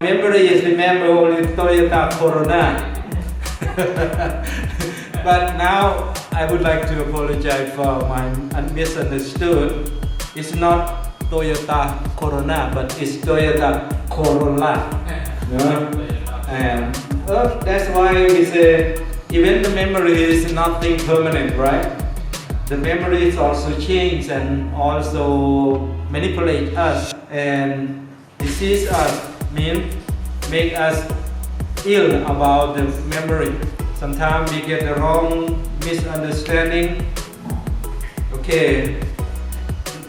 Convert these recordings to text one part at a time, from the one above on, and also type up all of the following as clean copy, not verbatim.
memory is remember only Toyota Corona. But now I would like to apologize for my misunderstood. It's not Toyota Corona, but it's Toyota Corolla. No? And that's why we say even the memory is nothing permanent, right? The memories also change and also manipulate us and disease us, mean make us ill about the memory. Sometimes we get the wrong misunderstanding. Okay,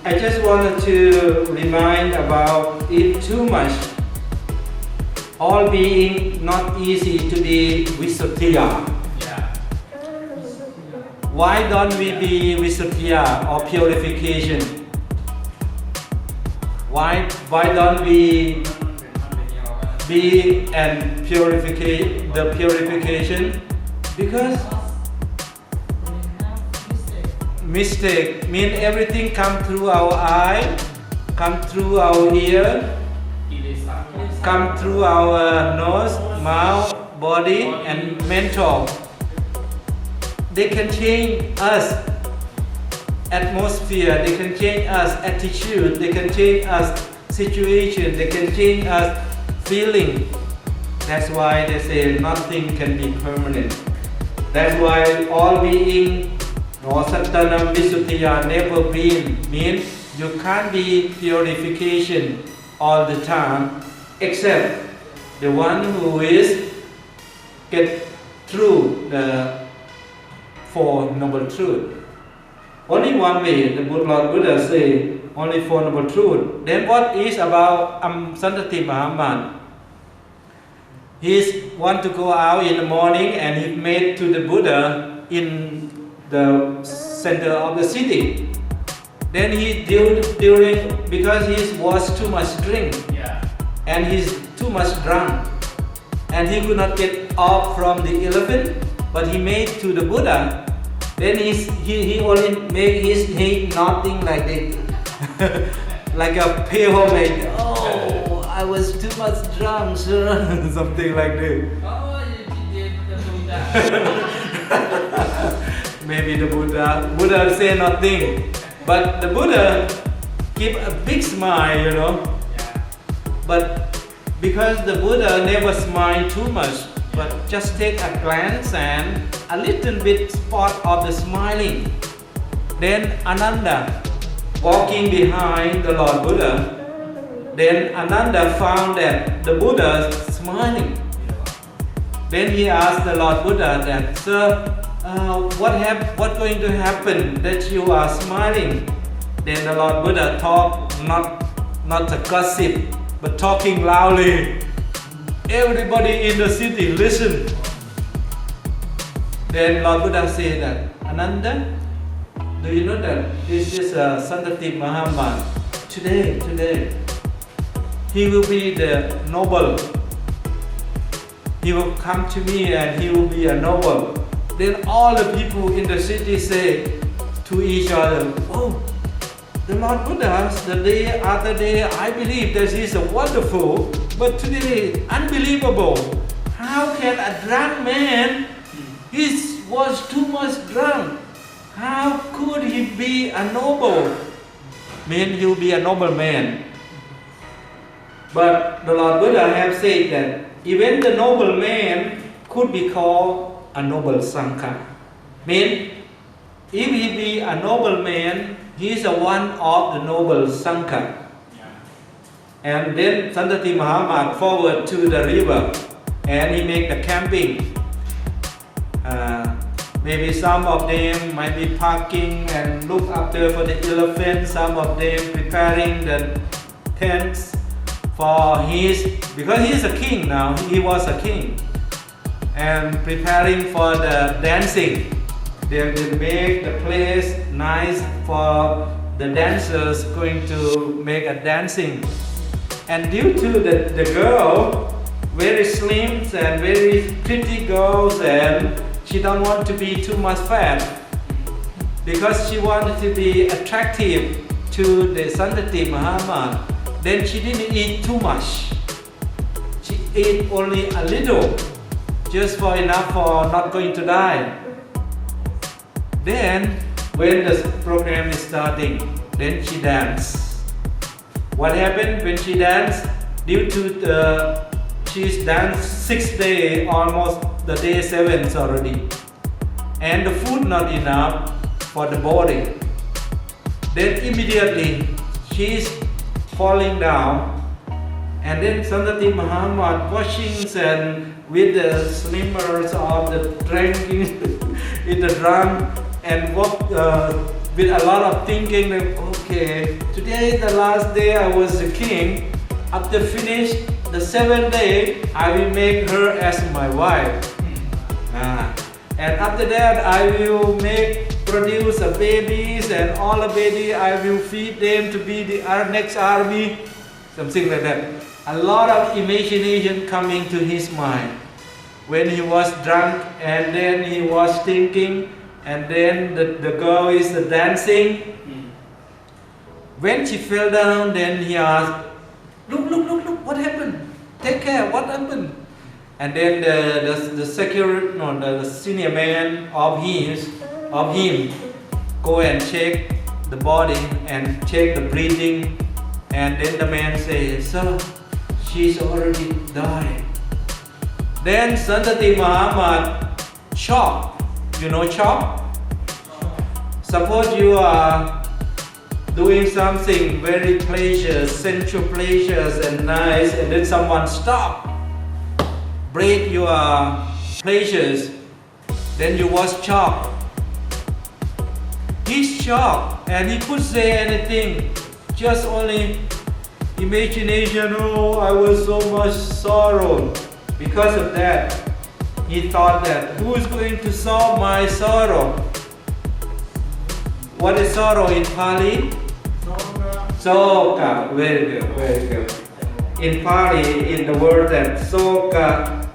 I just wanted to remind about it too much. All being not easy to be Visuddhiya. Why don't we be Visuddhiya or purification? Why don't we be and purificate the purification? Because mistake mean everything come through our eye, come through our ear, come through our nose, mouth, body and mental. They can change us atmosphere, they can change us attitude, they can change us situation, they can change us feeling. That's why they say nothing can be permanent. That's why all being or Sattanam Visuddhiya never been means you can't be purification all the time except the one who is get through the Four Noble Truths. Only one way, the Lord Buddha say, only Four Noble Truths. Then what is about Santati Mahaman? He want to go out in the morning and he met to the Buddha in the center of the city. Then he because he was too much drink and he's too much drunk and he could not get off from the elephant. But he made to the Buddha. Then he only make his head nothing like that, like a pale homemade. Oh, I was too much drunk, sir. Something like that. Oh, you did the Buddha. Maybe the Buddha say nothing, but the Buddha give a big smile, you know. But because the Buddha never smile too much. But just take a glance and a little bit spot of the smiling. Then Ananda walking behind the Lord Buddha. Then Ananda found that the Buddha is smiling. Then he asked the Lord Buddha that, sir, what going to happen that you are smiling? Then the Lord Buddha talked not a gossip, but talking loudly. Everybody in the city listen. Then Lord Buddha said that, Ananda, do you know that this is Santati Mahaman? Today, he will be the noble. He will come to me and he will be a noble. Then all the people in the city say to each other, oh, the Lord Buddha, the day after day, I believe that he is a wonderful, but today, unbelievable. How can a drunk man, he was too much drunk. How could he be a noble? Mean he will be a noble man. But the Lord Buddha have said that even the noble man could be called a noble Sangha. Mean, if he be a noble man, he is one of the noble Sangha. And then Santati Mahaman forward to the river and he make the camping. Maybe some of them might be parking and look after for the elephant. Some of them preparing the tents for because he is a king now, he was a king. And preparing for the dancing. They will make the place nice for the dancers going to make a dancing. And due to the girl, very slim and very pretty girls, and she don't want to be too much fat because she wanted to be attractive to the Santati Mahaman. Then she didn't eat too much. She eat only a little, just for enough for not going to die. Then, when the program is starting, then she danced. What happened when she danced? Due to she's danced 6 days, almost the day 7th already, and the food not enough for the body. Then immediately she's falling down, and then Santati Mahamad watching and with the slimmers of the drinking in the drum and walk with a lot of thinking like, okay, today is the last day I was the king. After finish the 7th day, I will make her as my wife. And after that, I will produce a babies, and all the baby I will feed them to be the next army, something like that. A lot of imagination coming to his mind when he was drunk, and then he was thinking, and then the girl is dancing. When she fell down, then he asked, look, what happened? Take care, what happened? And then the senior man of him go and check the body and check the breathing, and then the man says, sir, she's already died. Then Santati Mahamad shocked. You know shock? Suppose you are doing something very pleasures, sensual pleasures and nice, and then someone stop, break your pleasures, then you was shocked. He's shocked and he could say anything, just only imagination. Oh, I was so much sorrow. Because of that, he thought that who is going to solve my sorrow? What is sorrow in Pali? Soka. Very good, very good. In Pali, in the word that soka,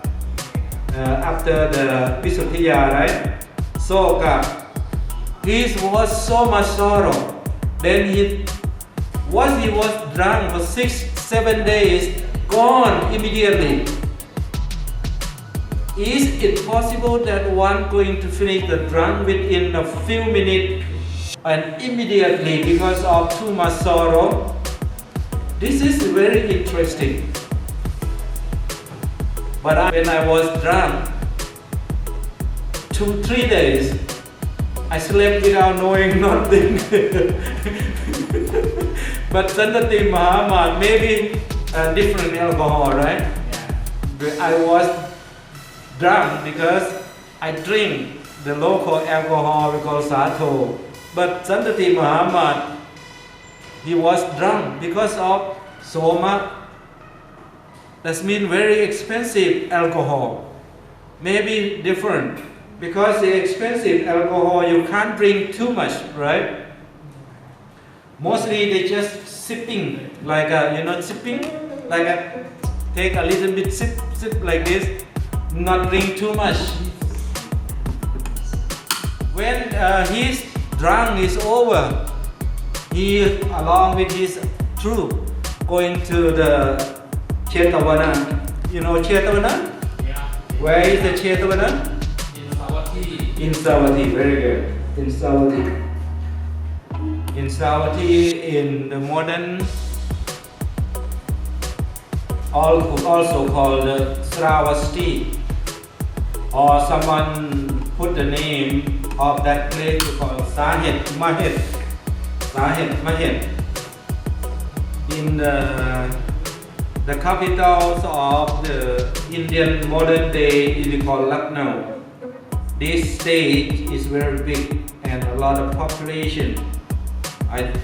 after the Visuddhiya, right? Soka. He was so much sorrow. Then once he was drunk for 6-7 days, gone immediately. Is it possible that one going to finish the drunk within a few minutes and immediately because of too much sorrow? This is very interesting. But when I was drunk, 2-3 days, I slept without knowing nothing. But Santati Mahamad, maybe different alcohol, right? Yeah. I was drunk because I drink the local alcohol we call sato. But Santati Mahamad, he was drunk because of soma. That means very expensive alcohol. Maybe different. Because the expensive alcohol, you can't drink too much, right? Mostly they just sipping, like sipping, like take a little bit sip like this, not drink too much. When his drunk is over, he along with his troop going to the Chetavana. You know Chetavana? Yeah. Where is the Chetavana? In Savatthi, very good. In Savatthi. In Savatthi, in the modern, also called Sravasti, or someone put the name of that place called Sahet Mahet. In the capitals of the Indian modern day is called Lucknow. This state is very big and a lot of population.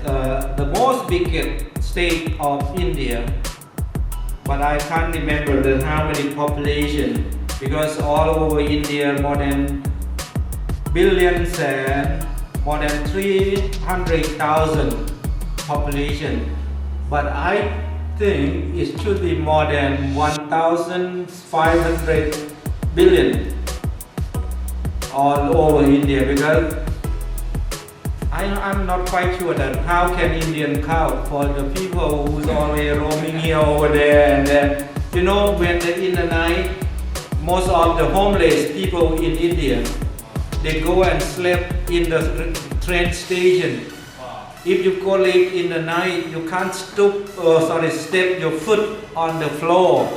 The most biggest state of India, but I can't remember how many population, because all over India more than billions and more than 300,000 population. But I think it should be more than 1,500 billion all over India, because I'm not quite sure that how can Indian count for the people who's always roaming here over there and then You know, in the night, most of the homeless people in India, they go and sleep in the train station. If you go late in the night, you can't step your foot on the floor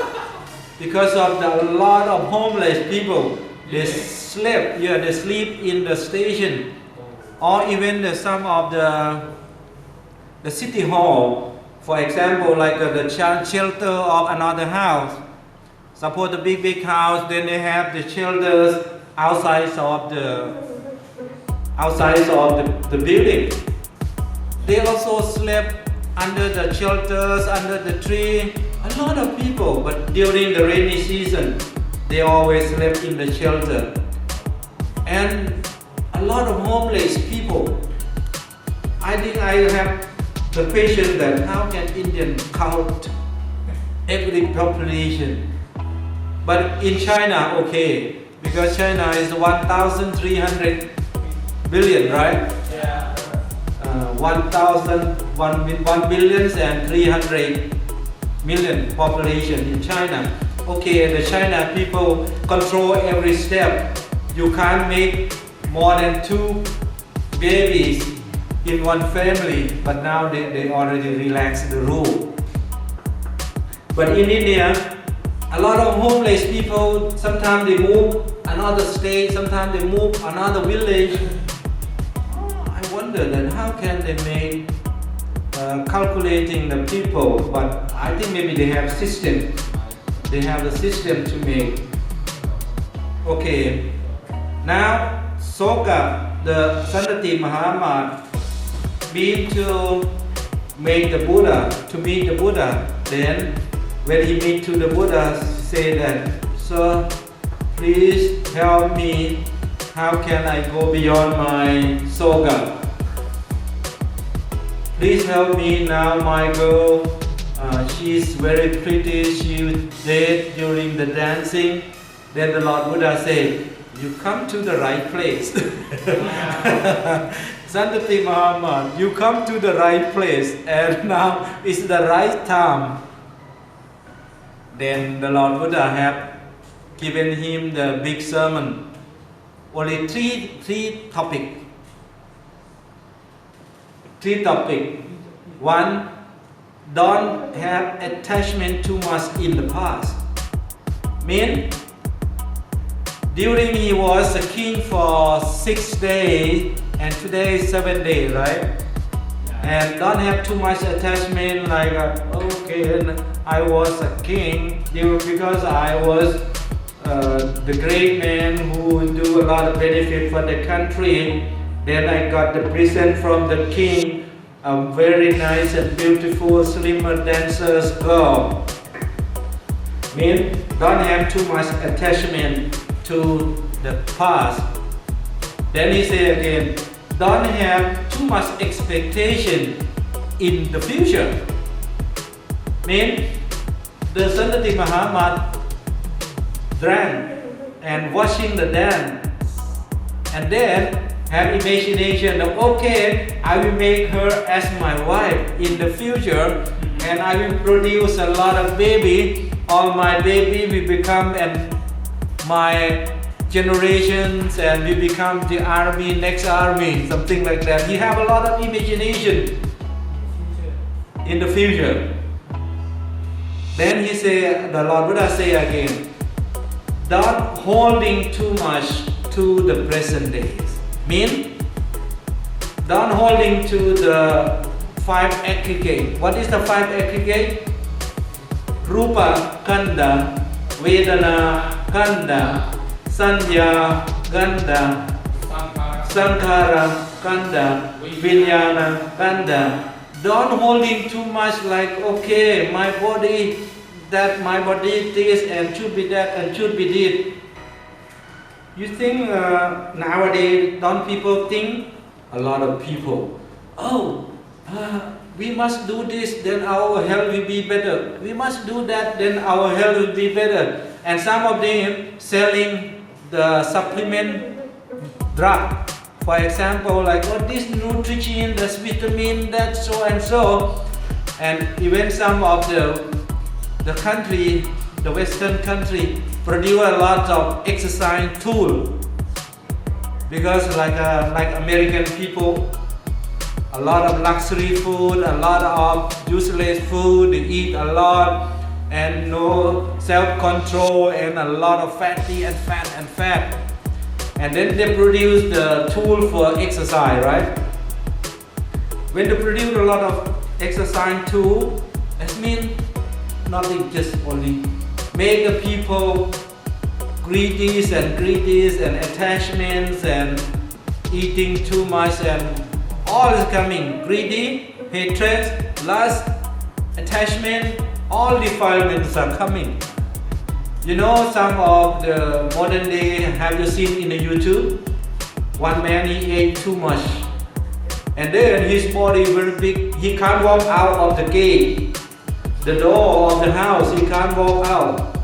because of a lot of homeless people. They sleep in the station, or even some of the city hall. For example, like the shelter of another house. Suppose the big house, then they have the shelters outside of the building. They also sleep under the shelters, under the tree. A lot of people, but during the rainy season, they always sleep in the shelter. And a lot of homeless people. I think I have the question that how can Indian count every population? But in China, okay, because China is 1,300 billion, right? Yeah. 1 billion and 300 million population in China. Okay, the China people control every step. You can't make more than 2 babies in one family, but now they already relaxed the rule. But in India, a lot of homeless people, sometimes they move another state, sometimes they move another village. I wonder then how can they make calculating the people, but I think maybe they have system. They have the system to make. Okay, now Soka, the Santati Mahamad, been to meet the Buddha. Then when he meet to the Buddha, say that, "Sir, please help me. How can I go beyond my soga? Please help me now, my girl. She's very pretty. She was dead during the dancing." Then the Lord Buddha said, "You come to the right place." Santati Mahamad, you come to the right place, and now is the right time. Then the Lord Buddha have given him the big sermon. Only three topic. One, don't have attachment too much in the past. Mean, during he was a king for 6 days, and today is 7 days, right? And don't have too much attachment like, okay, I was a king because I was the great man who do a lot of benefit for the country. Then I got the present from the king, a very nice and beautiful slimmer dancer's girl. Mean, don't have too much attachment to the past. Then he say again, don't have too much expectation in the future. Mean, the Santati Mahamad drank and watching the dance, and then have imagination of, okay, I will make her as my wife in the future, and I will produce a lot of baby. All my baby will become my generations, and we become the army, next army, something like that. He have a lot of imagination in the future. Then he say, the Lord Buddha say again, don't holding too much to the present days. Mean, don't holding to the 5 aggregate. What is the 5 aggregate? Rupa Kanda, Vedana Kanda, Sanya Ganda, Sankhara Kanda, Vijnana Kanda. Don't holding too much like, okay, my body this and should be that and should be this. You think nowadays, don't people think? A lot of people, we must do this, then our health will be better. We must do that, then our health will be better. And some of them selling the supplement drug. For example, like, this nutrition, this vitamin, that so and so. And even some of the country the Western country produce a lot of exercise tool, because like American people, a lot of luxury food, a lot of useless food, they eat a lot and no self-control and a lot of fatty and fat. And then they produce the tool for exercise, right? When they produce a lot of exercise tool, that means nothing, just only make the people greedy and attachments and eating too much, and all is coming, greedy, hatred, lust, attachment, all defilements are coming. You know, some of the modern day, have you seen in the YouTube? One man, he ate too much, and then his body very big, he can't walk out of the gate, the door of the house, he can't walk out.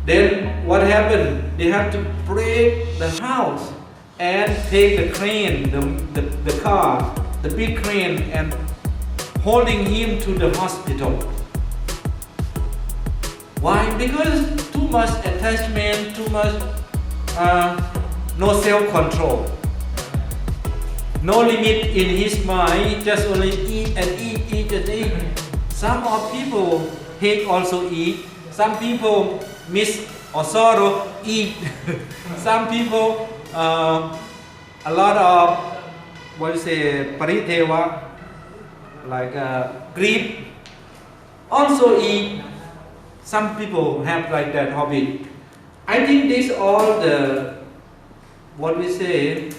Then what happened? They have to break the house and take the crane, the car, the big crane, and holding him to the hospital. Why? Because too much attachment, too much no self-control, no limit in his mind, just only eat and eat. Some of people hate also eat. Some people miss or sorrow eat. Some people a lot of what you say pariteva, like grief, also eat. Some people have like that hobby. I think these all the what we say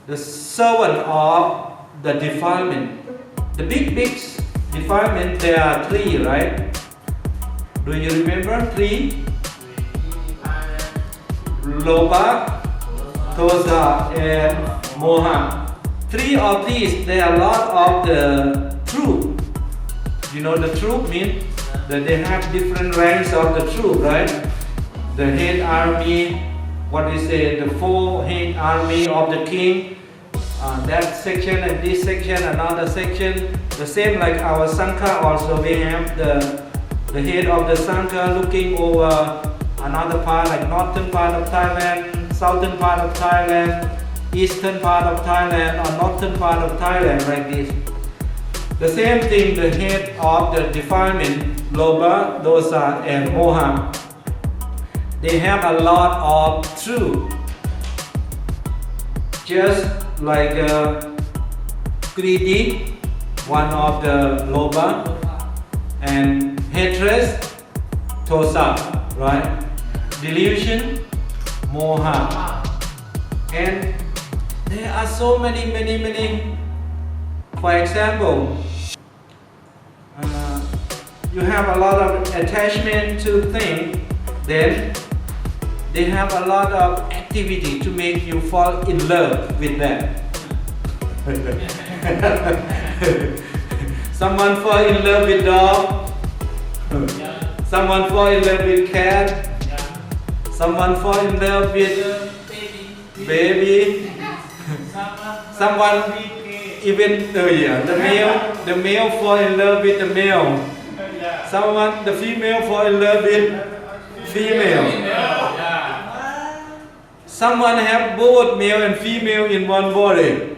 the servant of the defilement. The big defilement, there are three, right? Do you remember three? Lobha, Dosa, and Moha. Three of these, there are a lot of the truth. You know the truth means that they have different ranks of the truth, right? The head army, what we say, the four head army of the king, that section and this section, another section. The same like our Sangha also, we have the head of the Sangha looking over another part, like northern part of Thailand, southern part of Thailand, eastern part of Thailand, or northern part of Thailand, like this. The same thing, the head of the defilement, Lobha, Dosa, and Moha. They have a lot of truth. Just like greedy, one of the Lobha, and hatred, Dosa, right? Delusion, Moha. And there are so many. For example, you have a lot of attachment to things, then they have a lot of activity to make you fall in love with them. Someone fall in love with dog, someone fall in love with cat, someone fall in love with baby, someone even the male fall in love with the male, someone, the female fall in love with female. Someone have both male and female in one body.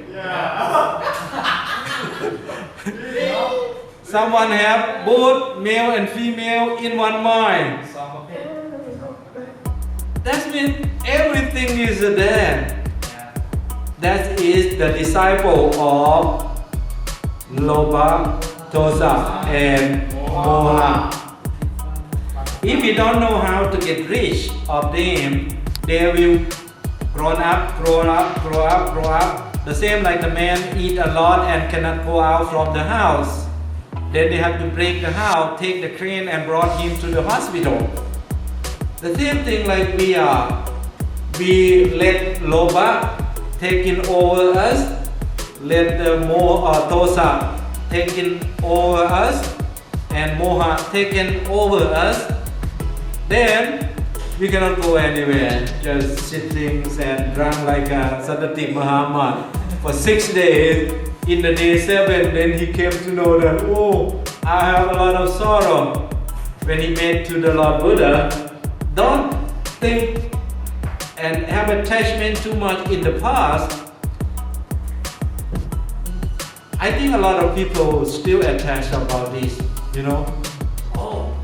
Someone have both male and female in one mind. That means everything is there. That is the disciple of Lobha, Dosa, and Moha. If you don't know how to get rid of them, they will grow up. The same like the man eat a lot and cannot go out from the house. Then they have to break the house, take the crane and brought him to the hospital. The same thing like we are. We let Lobha taking over us, let the Dosa taking over us, and Moha taking over us. Then we cannot go anywhere, just sitting and drunk like a Sadati Muhammad for 6 days. In the day 7, then he came to know that, oh, I have a lot of sorrow when he met to the Lord Buddha. Don't think and have attachment too much in the past. I think a lot of people still attached about this, you know. Oh,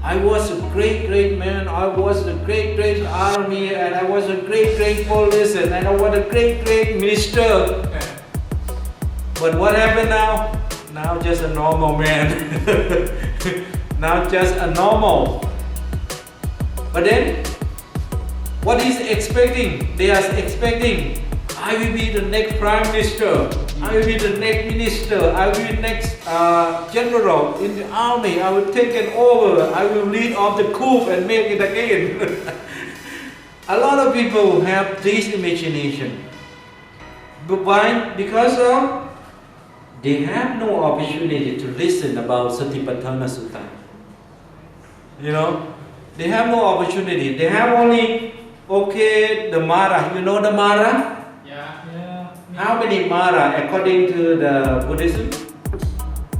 I was a great man, I was a great army, and I was a great police, and I was a great minister. But what happened now? Now just a normal man. Now just a normal. But then, what is expecting? They are expecting, I will be the next prime minister, I will be the next minister, I will be the next general in the army, I will take it over, I will lead off the coup and make it again. A lot of people have this imagination. But why? Because they have no opportunity to listen about Satipatthana Sutta. You know, they have no opportunity. They have only, okay, the Mara. You know the Mara? Yeah. How many Mara according to the Buddhism?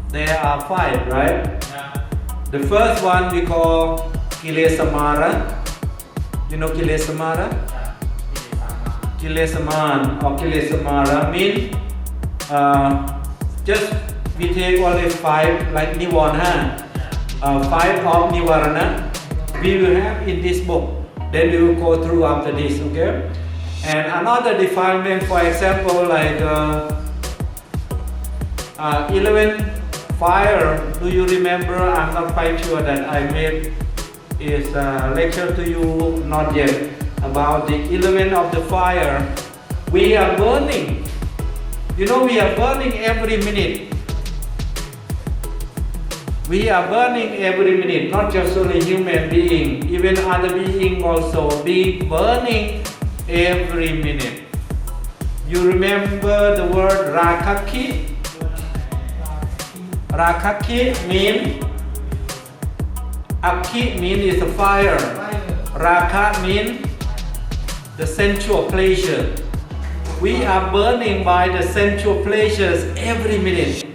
There are 5, right? Yeah. The first one we call Kilesa Mara. You know Kilesa Mara? Kilesa Man or Kilesa Mara means just we take only 5 like Nivana, 5 of Nivarana. We will have in this book. Then we will go through after this, okay? And another defilement, for example, like 11 fire. Do you remember? I'm not quite sure that I made is lecture to you, not yet, about the element of the fire. We are burning. You know, we are burning every minute. We are burning every minute, not just only human being, even other being also be burning every minute. You remember the word rakaki? Rakaki means, aki means is a fire. Raka means the sensual pleasure. We are burning by the sensual pleasures every minute.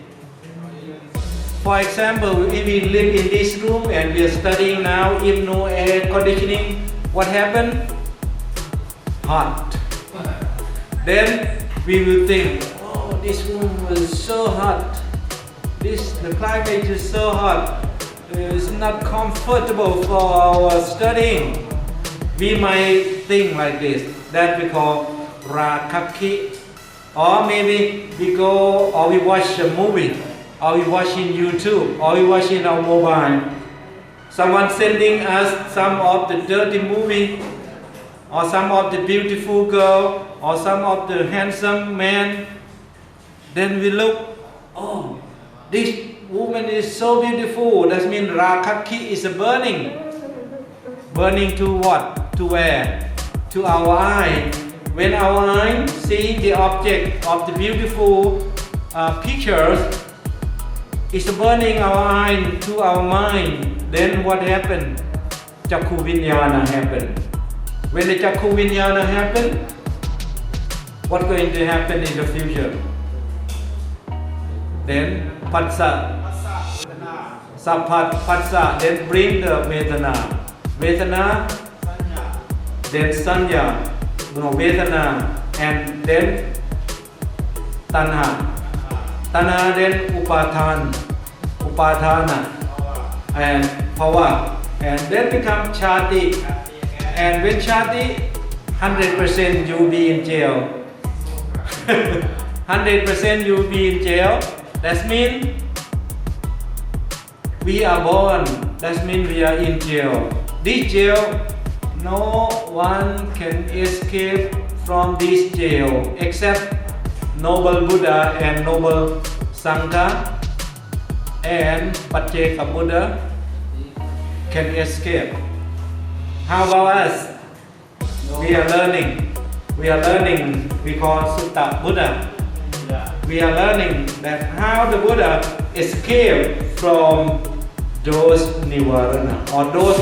For example, if we live in this room and we are studying now, if no air conditioning, what happened? Hot. Then we will think, oh, this room was so hot. The climate is so hot. It's not comfortable for our studying. We might think like this. That we call rakaki. Or maybe we go or we watch a movie, or we watch in YouTube, or we watch in our mobile. Someone sending us some of the dirty movie, or some of the beautiful girl, or some of the handsome man. Then we look, oh, this woman is so beautiful. That means rakaki is a burning. Burning to what? To where? To our eye. When our eye seeing the object of the beautiful pictures, it's burning our eye to our mind. Then what happened? Chakku vinyana happened. When the chakku vinyana happened, what's going to happen in the future? Then patsa, sapat patsa, then bring the vedana. Vedana, then sanya, vedana, and then tanha. Tanha, then upadhana, and bhava, and then become chati. And when chati, 100% you will be in jail. 100% you will be in jail. That means we are born. That means we are in jail. This jail, no one can escape from this jail except noble Buddha and noble Sangha and Pacceka Buddha can escape. How about us? We are learning. We call Sutta Buddha. We are learning that how the Buddha escaped from those nivarana or those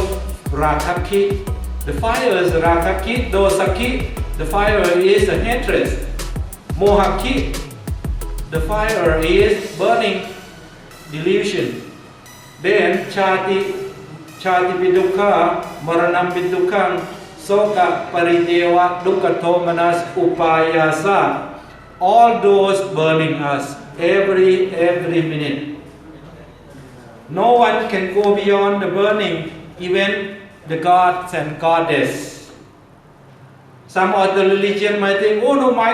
rakaki. The fire is rakaki, dosaki. The fire is a hatred. Mohaki. The fire is burning delusion. Then chati vidukkha, maranam vidukkha, soka parideva dukkha thomanas upayasa. All those burning us every minute. No one can go beyond the burning, even the gods and goddess. Some other religion might think, oh no, my